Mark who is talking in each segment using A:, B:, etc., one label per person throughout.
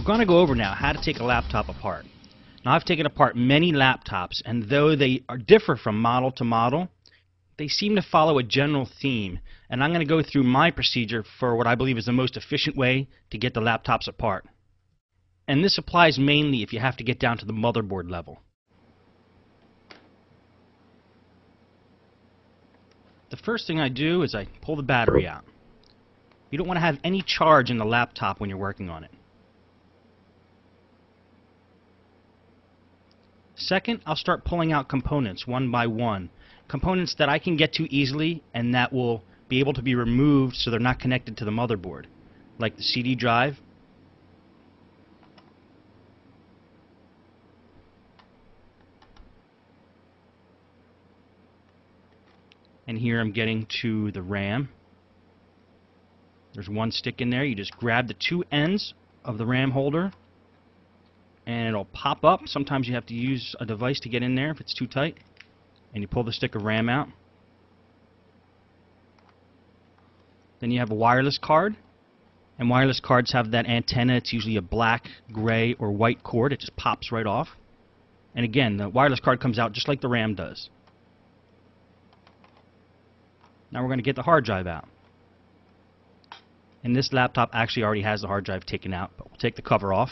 A: going to go over now how to take a laptop apart. Now, I've taken apart many laptops, and though they differ from model to model, they seem to follow a general theme, and I'm going to go through my procedure for what I believe is the most efficient way to get the laptops apart. And this applies mainly if you have to get down to the motherboard level. The first thing I do is I pull the battery out. You don't want to have any charge in the laptop when you're working on it. Second, I'll start pulling out components one by one. Components that I can get to easily and that will be able to be removed so they're not connected to the motherboard, like the CD drive, and here I'm getting to the RAM. There's one stick in there. You just grab the two ends of the RAM holder and it'll pop up. Sometimes you have to use a device to get in there if it's too tight. And you pull the stick of RAM out. Then you have a wireless card. And wireless cards have that antenna. It's usually a black, gray, or white cord. It just pops right off. And again, the wireless card comes out just like the RAM does. Now we're going to get the hard drive out. And this laptop actually already has the hard drive taken out, but we'll take the cover off.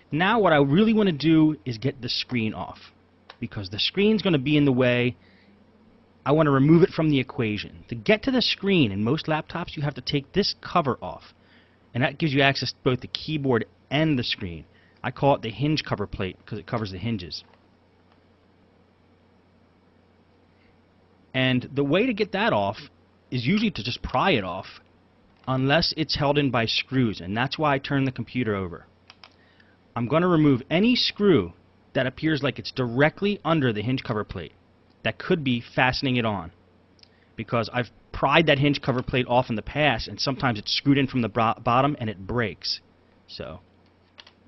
A: Now what I really want to do is get the screen off, because the screen's going to be in the way. I want to remove it from the equation. To get to the screen in most laptops, you have to take this cover off, and that gives you access to both the keyboard and the screen. I call it the hinge cover plate because it covers the hinges. And the way to get that off is usually to just pry it off, unless it's held in by screws, and that's why I turn the computer over. I'm going to remove any screw that appears like it's directly under the hinge cover plate that could be fastening it on, because I've pried that hinge cover plate off in the past and sometimes it's screwed in from the bottom and it breaks. So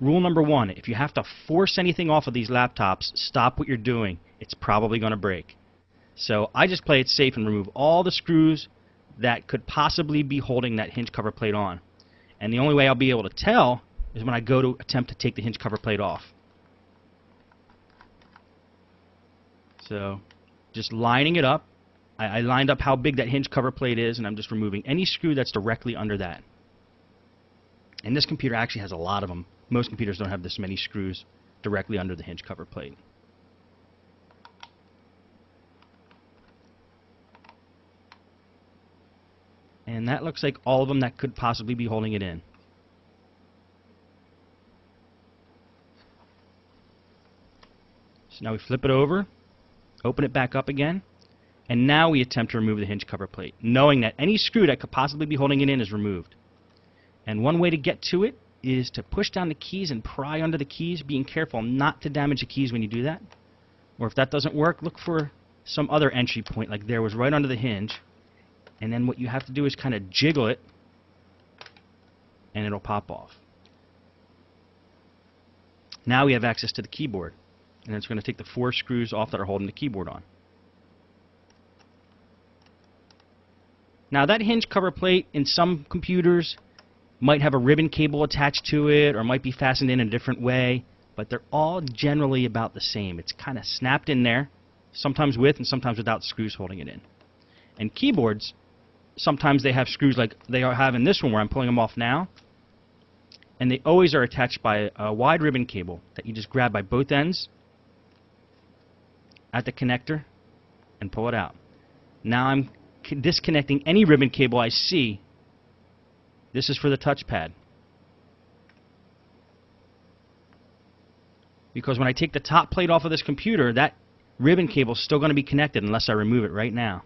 A: rule number one, if you have to force anything off of these laptops, stop what you're doing. It's probably going to break. So I just play it safe and remove all the screws that could possibly be holding that hinge cover plate on. And the only way I'll be able to tell is when I go to attempt to take the hinge cover plate off. So just lining it up. I lined up how big that hinge cover plate is, and I'm just removing any screw that's directly under that. And this computer actually has a lot of them. Most computers don't have this many screws directly under the hinge cover plate. And that looks like all of them that could possibly be holding it in. So now we flip it over, open it back up again, and now we attempt to remove the hinge cover plate, knowing that any screw that could possibly be holding it in is removed. And one way to get to it is to push down the keys and pry under the keys, being careful not to damage the keys when you do that. Or if that doesn't work, look for some other entry point, like there was right under the hinge. And then what you have to do is kind of jiggle it, and it'll pop off. Now we have access to the keyboard, and it's going to take the 4 screws off that are holding the keyboard on. Now that hinge cover plate in some computers might have a ribbon cable attached to it, or might be fastened in a different way, but they're all generally about the same. It's kind of snapped in there, sometimes with and sometimes without screws holding it in. And keyboards, sometimes they have screws like they have in this one where I'm pulling them off now, and they always are attached by a wide ribbon cable that you just grab by both ends at the connector and pull it out. Now I'm disconnecting any ribbon cable I see. This is for the touchpad, because when I take the top plate off of this computer, that ribbon cable is still going to be connected unless I remove it right now.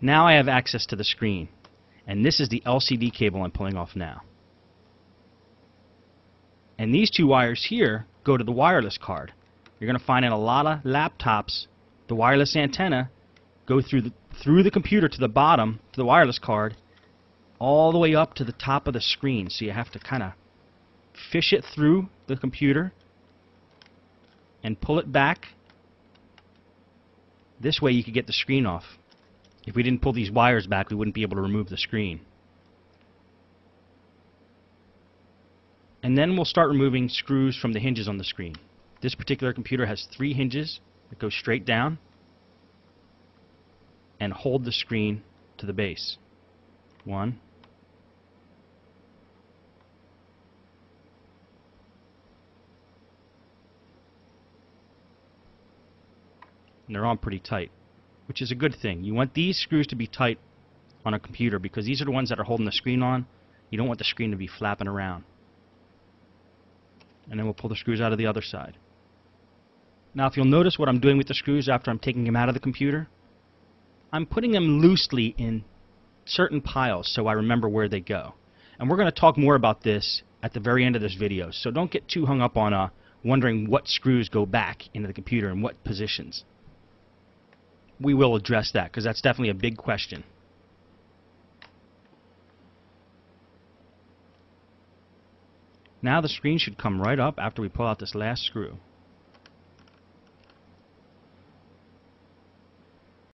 A: Now I have access to the screen, and this is the LCD cable I'm pulling off now. And these 2 wires here go to the wireless card. You're going to find in a lot of laptops, the wireless antenna go through the computer to the bottom, to the wireless card, all the way up to the top of the screen. So you have to kind of fish it through the computer and pull it back. This way you could get the screen off. If we didn't pull these wires back, we wouldn't be able to remove the screen. And then we'll start removing screws from the hinges on the screen. This particular computer has 3 hinges that go straight down and hold the screen to the base. 1, and they're on pretty tight, which is a good thing. You want these screws to be tight on a computer because these are the ones that are holding the screen on. You don't want the screen to be flapping around. And then we'll pull the screws out of the other side. Now if you'll notice what I'm doing with the screws after I'm taking them out of the computer, I'm putting them loosely in certain piles so I remember where they go. And we're going to talk more about this at the very end of this video, so don't get too hung up on wondering what screws go back into the computer and what positions. We will address that because that's definitely a big question. Now the screen should come right up after we pull out this last screw.